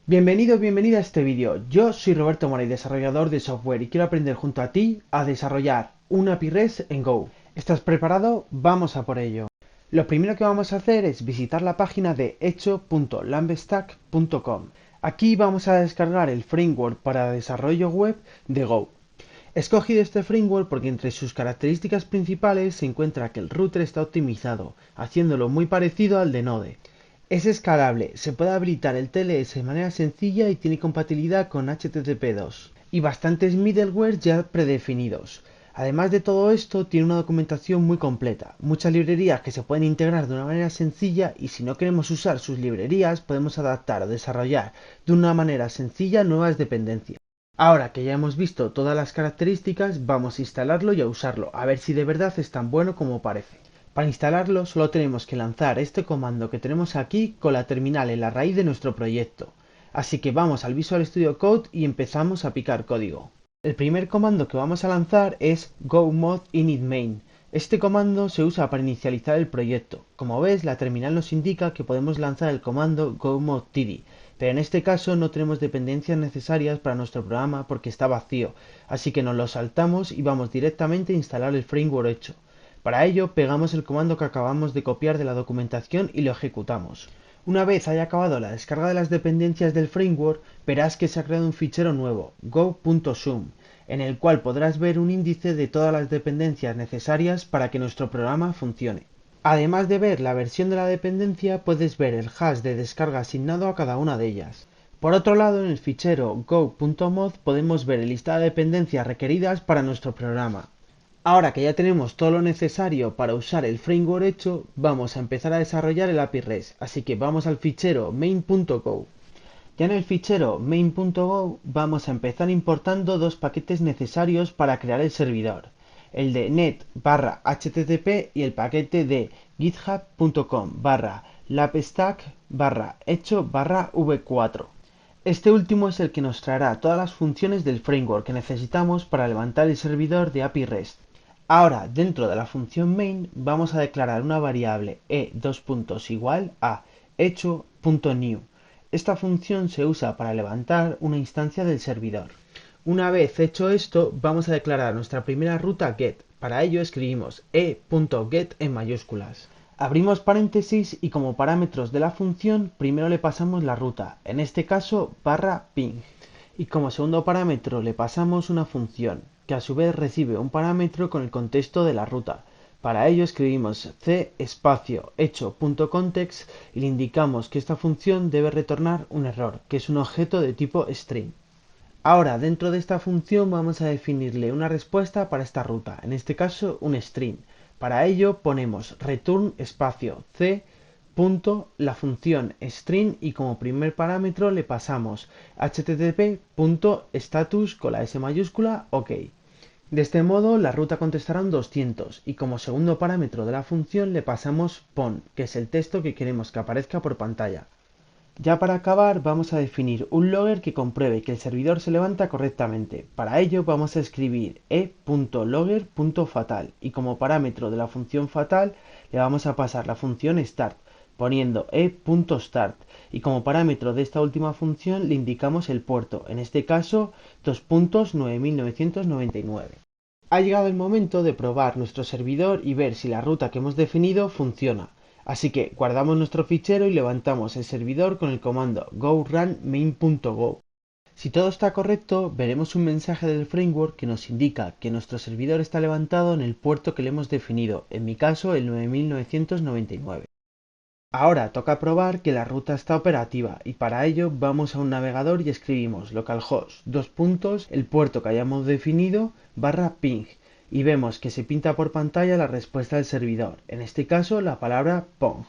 Bienvenido, bienvenida a este vídeo. Yo soy Roberto Moray, desarrollador de software y quiero aprender junto a ti a desarrollar un API REST en Go. ¿Estás preparado? Vamos a por ello. Lo primero que vamos a hacer es visitar la página de hecho.lambstack.com. Aquí vamos a descargar el framework para desarrollo web de Go. He escogido este framework porque entre sus características principales se encuentra que el router está optimizado, haciéndolo muy parecido al de Node. Es escalable, se puede habilitar el TLS de manera sencilla y tiene compatibilidad con HTTP2 y bastantes middleware ya predefinidos. Además de todo esto, tiene una documentación muy completa, muchas librerías que se pueden integrar de una manera sencilla y si no queremos usar sus librerías podemos adaptar o desarrollar de una manera sencilla nuevas dependencias. Ahora que ya hemos visto todas las características, vamos a instalarlo y a usarlo, a ver si de verdad es tan bueno como parece. Para instalarlo solo tenemos que lanzar este comando que tenemos aquí con la terminal en la raíz de nuestro proyecto. Así que vamos al Visual Studio Code y empezamos a picar código. El primer comando que vamos a lanzar es go mod init main. Este comando se usa para inicializar el proyecto. Como ves, la terminal nos indica que podemos lanzar el comando go mod td, pero en este caso no tenemos dependencias necesarias para nuestro programa porque está vacío, así que nos lo saltamos y vamos directamente a instalar el framework hecho. Para ello, pegamos el comando que acabamos de copiar de la documentación y lo ejecutamos. Una vez haya acabado la descarga de las dependencias del framework, verás que se ha creado un fichero nuevo, go.sum, en el cual podrás ver un índice de todas las dependencias necesarias para que nuestro programa funcione. Además de ver la versión de la dependencia, puedes ver el hash de descarga asignado a cada una de ellas. Por otro lado, en el fichero go.mod podemos ver el listado de dependencias requeridas para nuestro programa. Ahora que ya tenemos todo lo necesario para usar el framework hecho, vamos a empezar a desarrollar el API REST, así que vamos al fichero main.go. Ya en el fichero main.go vamos a empezar importando dos paquetes necesarios para crear el servidor, el de net/http y el paquete de github.com/labstack/hecho/v4. Este último es el que nos traerá todas las funciones del framework que necesitamos para levantar el servidor de API REST. Ahora, dentro de la función main, vamos a declarar una variable igual a hecho.new. Esta función se usa para levantar una instancia del servidor. Una vez hecho esto, vamos a declarar nuestra primera ruta get. Para ello escribimos e.get en mayúsculas. Abrimos paréntesis y como parámetros de la función primero le pasamos la ruta, en este caso /ping. Y como segundo parámetro le pasamos una función, que a su vez recibe un parámetro con el contexto de la ruta. Para ello escribimos c espacio hecho.context y le indicamos que esta función debe retornar un error, que es un objeto de tipo string. Ahora, dentro de esta función vamos a definirle una respuesta para esta ruta, en este caso un string. Para ello ponemos return espacio c punto la función string y como primer parámetro le pasamos http.status con la s mayúscula ok. De este modo la ruta contestará un 200 y como segundo parámetro de la función le pasamos pon, que es el texto que queremos que aparezca por pantalla. Ya para acabar vamos a definir un logger que compruebe que el servidor se levanta correctamente. Para ello vamos a escribir e.logger.fatal y como parámetro de la función fatal le vamos a pasar la función start poniendo e.start y como parámetro de esta última función le indicamos el puerto, en este caso 2.9999. Ha llegado el momento de probar nuestro servidor y ver si la ruta que hemos definido funciona. Así que guardamos nuestro fichero y levantamos el servidor con el comando go run main.go. Si todo está correcto, veremos un mensaje del framework que nos indica que nuestro servidor está levantado en el puerto que le hemos definido, en mi caso el 9999. Ahora toca probar que la ruta está operativa y para ello vamos a un navegador y escribimos localhost el puerto que hayamos definido /ping y vemos que se pinta por pantalla la respuesta del servidor, en este caso la palabra pong.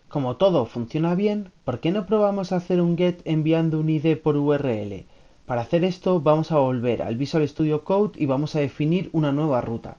Como todo funciona bien, ¿por qué no probamos a hacer un get enviando un ID por URL? Para hacer esto vamos a volver al Visual Studio Code y vamos a definir una nueva ruta.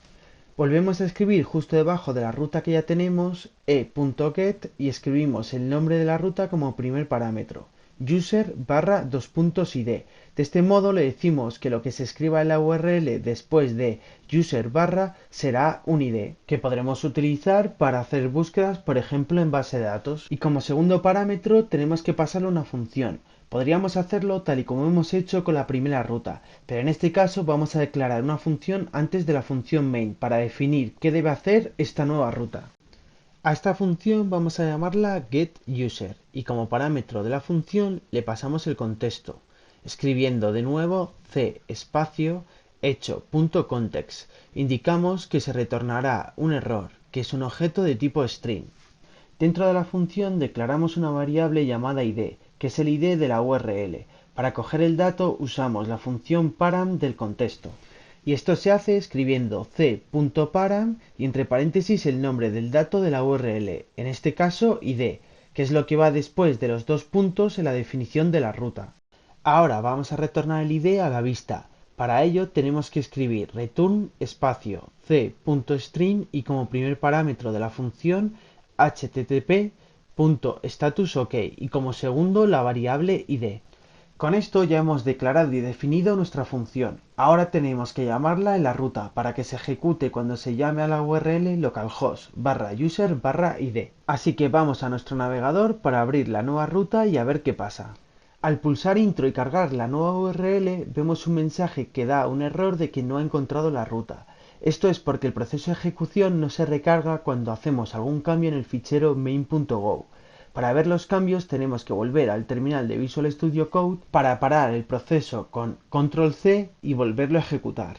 Volvemos a escribir justo debajo de la ruta que ya tenemos e.get y escribimos el nombre de la ruta como primer parámetro, user/id. De este modo le decimos que lo que se escriba en la URL después de user barra será un ID, que podremos utilizar para hacer búsquedas, por ejemplo, en base de datos. Y como segundo parámetro tenemos que pasarle una función. Podríamos hacerlo tal y como hemos hecho con la primera ruta, pero en este caso vamos a declarar una función antes de la función main para definir qué debe hacer esta nueva ruta. A esta función vamos a llamarla getUser y como parámetro de la función le pasamos el contexto, escribiendo de nuevo c espacio hecho.context. Indicamos que se retornará un error, que es un objeto de tipo string. Dentro de la función declaramos una variable llamada id, que es el id de la URL. Para coger el dato usamos la función param del contexto. Y esto se hace escribiendo c.param y entre paréntesis el nombre del dato de la URL, en este caso id, que es lo que va después de los dos puntos en la definición de la ruta. Ahora vamos a retornar el id a la vista. Para ello tenemos que escribir return espacio c.string y como primer parámetro de la función http.statusOK y como segundo la variable id. Con esto ya hemos declarado y definido nuestra función. Ahora tenemos que llamarla en la ruta para que se ejecute cuando se llame a la URL localhost /user /id. Así que vamos a nuestro navegador para abrir la nueva ruta y a ver qué pasa. Al pulsar intro y cargar la nueva URL vemos un mensaje que da un error de que no ha encontrado la ruta. Esto es porque el proceso de ejecución no se recarga cuando hacemos algún cambio en el fichero main.go. Para ver los cambios tenemos que volver al terminal de Visual Studio Code para parar el proceso con Control C y volverlo a ejecutar.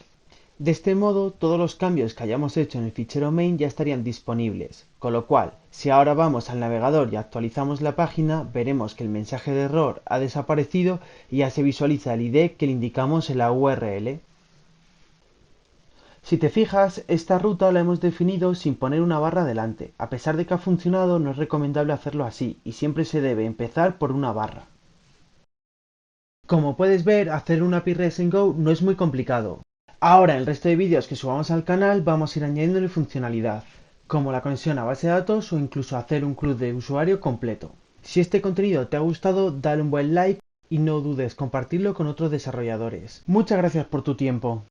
De este modo, todos los cambios que hayamos hecho en el fichero main ya estarían disponibles, con lo cual, si ahora vamos al navegador y actualizamos la página, veremos que el mensaje de error ha desaparecido y ya se visualiza el ID que le indicamos en la URL. Si te fijas, esta ruta la hemos definido sin poner una barra delante. A pesar de que ha funcionado, no es recomendable hacerlo así, y siempre se debe empezar por una barra. Como puedes ver, hacer un API REST en Go no es muy complicado. Ahora, en el resto de vídeos que subamos al canal, vamos a ir añadiéndole funcionalidad, como la conexión a base de datos o incluso hacer un club de usuario completo. Si este contenido te ha gustado, dale un buen like y no dudes compartirlo con otros desarrolladores. Muchas gracias por tu tiempo.